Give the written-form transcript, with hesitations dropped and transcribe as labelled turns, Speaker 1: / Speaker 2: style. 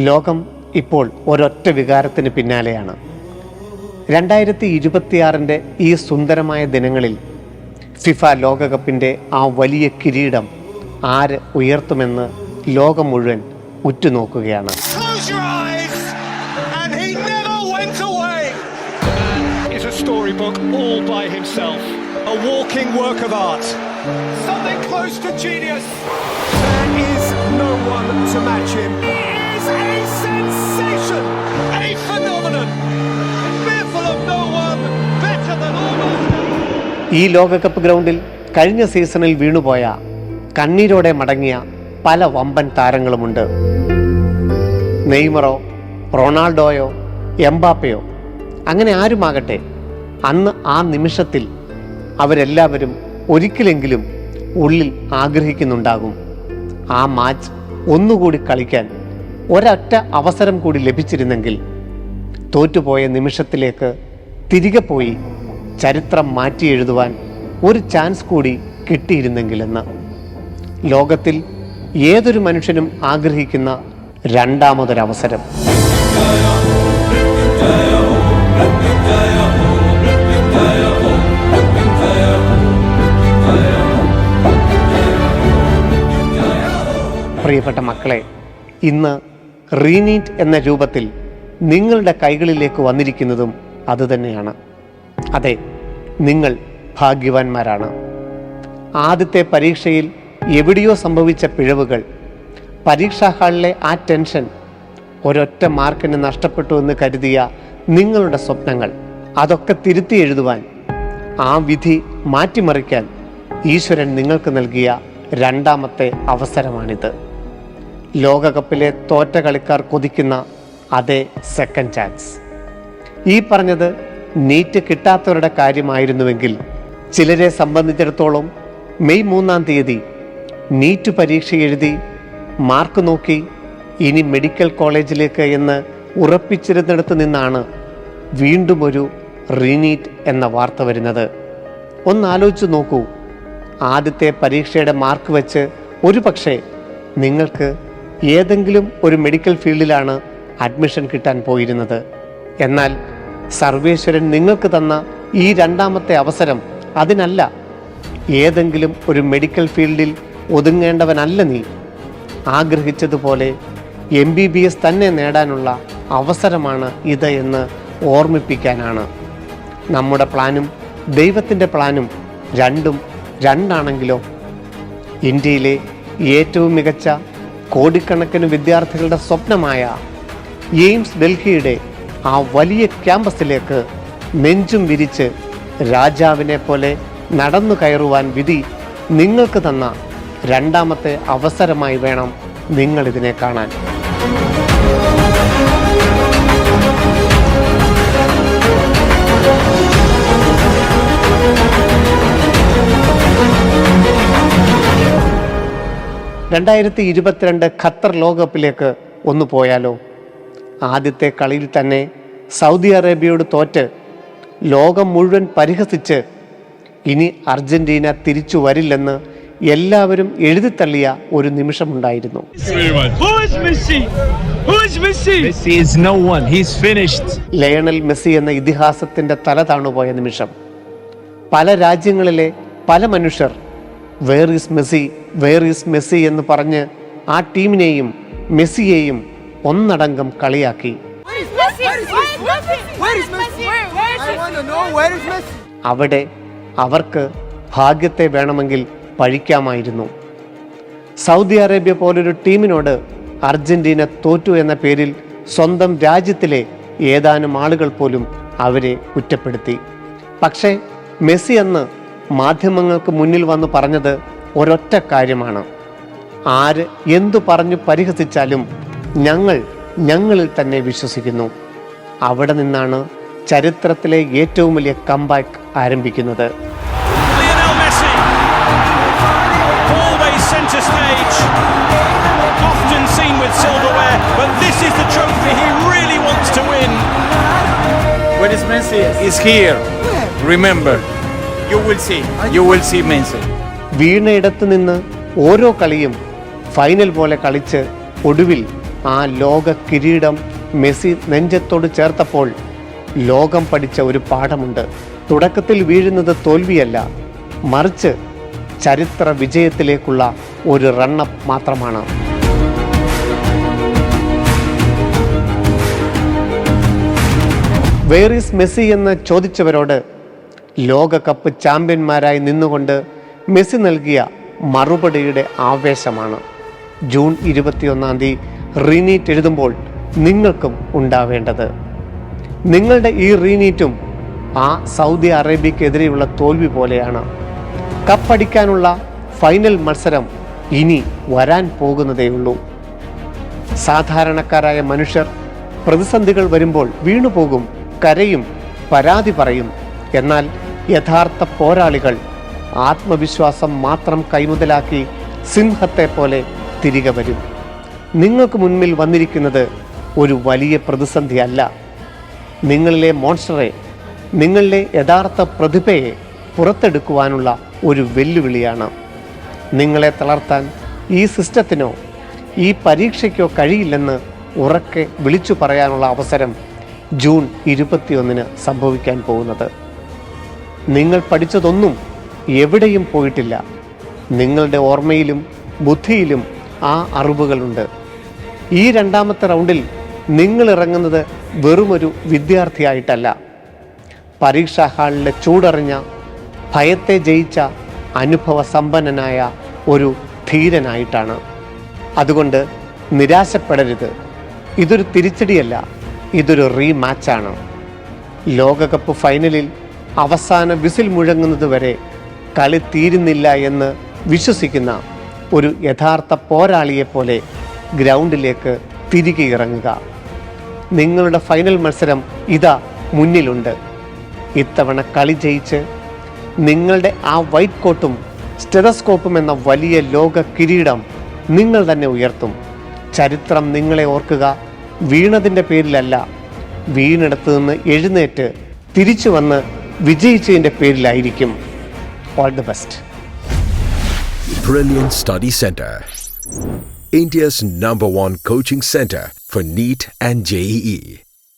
Speaker 1: ലോകം ഇപ്പോൾ ഒരൊറ്റ വികാരത്തിന് പിന്നാലെയാണ്. 2026 ഈ സുന്ദരമായ ദിനങ്ങളിൽ ഫിഫ ലോകകപ്പിൻ്റെ ആ വലിയ കിരീടം ആര് ഉയർത്തുമെന്ന് ലോകം മുഴുവൻ ഉറ്റുനോക്കുകയാണ്.
Speaker 2: Storybook all by himself, a walking work of art, something close to genius. There is no one to match him. He is a sensation, a phenomenon, fearful of no one, better than almost.
Speaker 1: ഈ ലോകകപ്പ് ഗ്രൗണ്ടിൽ കഴിഞ്ഞ സീസണിൽ വീണുപോയ കണ്ണീരോടെ മടങ്ങിയ പല വമ്പൻ താരങ്ങളുമുണ്ട്. നെയ്മറോ, റൊണാൾഡോയോ, എംബാപ്പയോ, അങ്ങനെ ആരുമാകട്ടെ, അന്ന് ആ നിമിഷത്തിൽ അവരെല്ലാവരും ഒരിക്കലെങ്കിലും ഉള്ളിൽ ആഗ്രഹിക്കുന്നുണ്ടാകും ആ മാച്ച് ഒന്നുകൂടി കളിക്കാൻ ഒരൊറ്റ അവസരം കൂടി ലഭിച്ചിരുന്നെങ്കിൽ, തോറ്റുപോയ നിമിഷത്തിലേക്ക് തിരികെ പോയി ചരിത്രം മാറ്റി എഴുതുവാൻ ഒരു ചാൻസ് കൂടി കിട്ടിയിരുന്നെങ്കിലെന്ന്. ലോകത്തിൽ ഏതൊരു മനുഷ്യനും ആഗ്രഹിക്കുന്ന രണ്ടാമതൊരവസരം. പ്രിയപ്പെട്ട മക്കളെ, ഇന്ന് റീനീറ്റ് എന്ന രൂപത്തിൽ നിങ്ങളുടെ കൈകളിലേക്ക് വന്നിരിക്കുന്നതും അതുതന്നെയാണ്. അതെ, നിങ്ങൾ ഭാഗ്യവാന്മാരാണ്. ആദ്യത്തെ പരീക്ഷയിൽ എവിടെയോ സംഭവിച്ച പിഴവുകൾ, പരീക്ഷാ ഹാളിലെ ആ ടെൻഷൻ, ഒരൊറ്റ മാർക്കിന് നഷ്ടപ്പെട്ടു എന്ന് കരുതിയ നിങ്ങളുടെ സ്വപ്നങ്ങൾ, അതൊക്കെ തിരുത്തി എഴുതുവാൻ, ആ വിധി മാറ്റിമറിക്കാൻ ഈശ്വരൻ നിങ്ങൾക്ക് നൽകിയ രണ്ടാമത്തെ അവസരമാണിത്. ലോകകപ്പിലെ തോറ്റ കളിക്കാർ കൊതിക്കുന്ന അതേ സെക്കൻഡ് ചാൻസ്. ഈ പറഞ്ഞത് നീറ്റ് കിട്ടാത്തവരുടെ കാര്യമായിരുന്നുവെങ്കിൽ, ചിലരെ സംബന്ധിച്ചിടത്തോളം മെയ് 3 നീറ്റ് പരീക്ഷ എഴുതി മാർക്ക് നോക്കി ഇനി മെഡിക്കൽ കോളേജിലേക്ക് എന്ന് ഉറപ്പിച്ചിരുന്നിടത്ത് നിന്നാണ് വീണ്ടും ഒരു റീനീറ്റ് എന്ന വാർത്ത വരുന്നത്. ഒന്നാലോചിച്ച് നോക്കൂ, ആദ്യത്തെ പരീക്ഷയുടെ മാർക്ക് വെച്ച് ഒരു പക്ഷേ നിങ്ങൾക്ക് ഏതെങ്കിലും ഒരു മെഡിക്കൽ ഫീൽഡിലാണ് അഡ്മിഷൻ കിട്ടാൻ പോയിരുന്നത്. എന്നാൽ സർവേശ്വരൻ നിങ്ങൾക്ക് തന്ന ഈ രണ്ടാമത്തെ അവസരം അതിനല്ല. ഏതെങ്കിലും ഒരു മെഡിക്കൽ ഫീൽഡിൽ ഒതുങ്ങേണ്ടവനല്ല നീ. ആഗ്രഹിച്ചതുപോലെ MBBS തന്നെ നേടാനുള്ള അവസരമാണ് ഇത് എന്ന് ഓർമ്മിപ്പിക്കാനാണ്. നമ്മുടെ പ്ലാനും ദൈവത്തിൻ്റെ പ്ലാനും രണ്ടും രണ്ടാണെങ്കിലോ? ഇന്ത്യയിലെ ഏറ്റവും മികച്ച കോടിക്കണക്കിന് വിദ്യാർത്ഥികളുടെ സ്വപ്നമായ എയിംസ് ഡൽഹിയുടെ ആ വലിയ ക്യാമ്പസിലേക്ക് നെഞ്ചും വിരിച്ച് രാജാവിനെ പോലെ നടന്നു കയറുവാൻ വിധി നിങ്ങൾക്ക് തന്ന രണ്ടാമത്തെ അവസരമായി വേണം നിങ്ങളിതിനെ കാണാൻ. ഖത്തർ ലോകകപ്പിലേക്ക് ഒന്ന് പോയാലോ? ആദ്യത്തെ കളിയിൽ തന്നെ സൗദി അറേബ്യയോട് തോറ്റ് ലോകം മുഴുവൻ പരിഹസിച്ച് ഇനി അർജന്റീന തിരിച്ചു വരില്ലെന്ന് എല്ലാവരും എഴുതിത്തള്ളിയ ഒരു നിമിഷമുണ്ടായിരുന്നു. ലയണൽ മെസ്സി എന്ന ഇതിഹാസത്തിന്റെ തല താണുപോയ നിമിഷം. പല രാജ്യങ്ങളിലെ പല മനുഷ്യർ where is Messi, where is Messi എന്ന് പറഞ്ഞ് ആ ടീമിനെയും മെസ്സിയെയും ഒന്നടങ്കം കളിയാക്കി. അവിടെ അവർക്ക് ഭാഗ്യത്തെ വേണമെങ്കിൽ പഴിക്കാമായിരുന്നു. സൗദി അറേബ്യ പോലൊരു ടീമിനോട് അർജന്റീന തോറ്റു എന്ന പേരിൽ സ്വന്തം രാജ്യത്തിലെ ഏതാനും ആളുകൾ പോലും അവരെ കുറ്റപ്പെടുത്തി. പക്ഷേ മെസ്സി അന്ന് മാധ്യമങ്ങൾക്ക് മുന്നിൽ വന്ന് പറഞ്ഞത് ഒരൊറ്റ കാര്യമാണ്: ആര് എന്തു പറഞ്ഞു പരിഹസിച്ചാലും ഞങ്ങളിൽ തന്നെ വിശ്വസിക്കുന്നു. അവിടെ നിന്നാണ് ചരിത്രത്തിലെ ഏറ്റവും വലിയ കംബാക്ക് ആരംഭിക്കുന്നത്.
Speaker 3: When is Messi is here, remember, you will see Messi.
Speaker 1: വീണയിടത്ത് നിന്ന് ഓരോ കളിയും ഫൈനൽ പോലെ കളിച്ച് ഒടുവിൽ ആ ലോക കിരീടം മെസ്സി നെഞ്ചത്തോട് ചേർത്തപ്പോൾ ലോകം പഠിച്ച ഒരു പാഠമുണ്ട്. തുടക്കത്തിൽ വീഴുന്നത് തോൽവിയല്ല, മറിച്ച് ചരിത്ര വിജയത്തിലേക്കുള്ള ഒരു റണ്ണപ്പ് മാത്രമാണ്. വേർ ഈസ് മെസ്സി എന്ന് ചോദിച്ചവരോട് ലോകകപ്പ് ചാമ്പ്യന്മാരായി നിന്നുകൊണ്ട് മെസ്സി നൽകിയ മറുപടിയുടെ ആവേശമാണ് ജൂൺ 21 റീനീറ്റ് എഴുതുമ്പോൾ നിങ്ങൾക്കും ഉണ്ടാവേണ്ടത്. നിങ്ങളുടെ ഈ റീനീറ്റും ആ സൗദി അറേബ്യക്കെതിരെയുള്ള തോൽവി പോലെയാണ്. കപ്പടിക്കാനുള്ള ഫൈനൽ മത്സരം ഇനി വരാൻ പോകുന്നതേയുള്ളൂ. സാധാരണക്കാരായ മനുഷ്യർ പ്രതിസന്ധികൾ വരുമ്പോൾ വീണുപോകും, കരയും, പരാതി പറയും. എന്നാൽ യഥാർത്ഥ പോരാളികൾ ആത്മവിശ്വാസം മാത്രം കൈമുതലാക്കി സിംഹത്തെ പോലെ തിരികെ വരും. നിങ്ങൾക്ക് മുൻപിൽ വന്നിരിക്കുന്നത് ഒരു വലിയ പ്രതിസന്ധിയല്ല, നിങ്ങളിലെ മോൺസ്റ്ററെ, നിങ്ങളിലെ യഥാർത്ഥ പ്രതിഭയെ പുറത്തെടുക്കുവാനുള്ള ഒരു വെല്ലുവിളിയാണ്. നിങ്ങളെ തളർത്താൻ ഈ സിസ്റ്റത്തിനോ ഈ പരീക്ഷയ്ക്കോ കഴിയില്ലെന്ന് ഉറക്കെ വിളിച്ചു പറയാനുള്ള അവസരം ജൂൺ 21 സംഭവിക്കാൻ പോകുന്നത്. നിങ്ങൾ പഠിച്ചതൊന്നും എവിടെയും പോയിട്ടില്ല. നിങ്ങളുടെ ഓർമ്മയിലും ബുദ്ധിയിലും ആ അറിവുകളുണ്ട്. ഈ രണ്ടാമത്തെ റൗണ്ടിൽ നിങ്ങൾ ഇറങ്ങുന്നത് വെറുമൊരു വിദ്യാർത്ഥിയായിട്ടല്ല, പരീക്ഷാ ഹാളിലെ ചൂടറിഞ്ഞ, ഭയത്തെ ജയിച്ച, അനുഭവ സമ്പന്നനായ ഒരു ധീരനായിട്ടാണ്. അതുകൊണ്ട് നിരാശപ്പെടരുത്. ഇതൊരു തിരിച്ചടിയല്ല, ഇതൊരു റീമാച്ചാണ്. ലോകകപ്പ് ഫൈനലിൽ അവസാന വിസിൽ മുഴങ്ങുന്നത് വരെ കളി തീരുന്നില്ല എന്ന് വിശ്വസിക്കുന്ന ഒരു യഥാർത്ഥ പോരാളിയെപ്പോലെ ഗ്രൗണ്ടിലേക്ക് തിരികെ ഇറങ്ങുക. നിങ്ങളുടെ ഫൈനൽ മത്സരം ഇതാ മുന്നിലുണ്ട്. ഇത്തവണ കളി ജയിച്ച് നിങ്ങളുടെ ആ വൈറ്റ് കോട്ടും സ്റ്റെതസ്കോപ്പും എന്ന വലിയ ലോക കിരീടം നിങ്ങൾ തന്നെ ഉയർത്തും. ചരിത്രം നിങ്ങളെ ഓർക്കുക വീണതിൻ്റെ പേരിലല്ല, വീണിടത്തു നിന്ന് എഴുന്നേറ്റ് തിരിച്ചു വന്ന് വിജയിച്ചതിൻ്റെ പേരിലായിരിക്കും. All the best.
Speaker 4: Brilliant Study Center, India's #1 coaching center for NEET and JEE.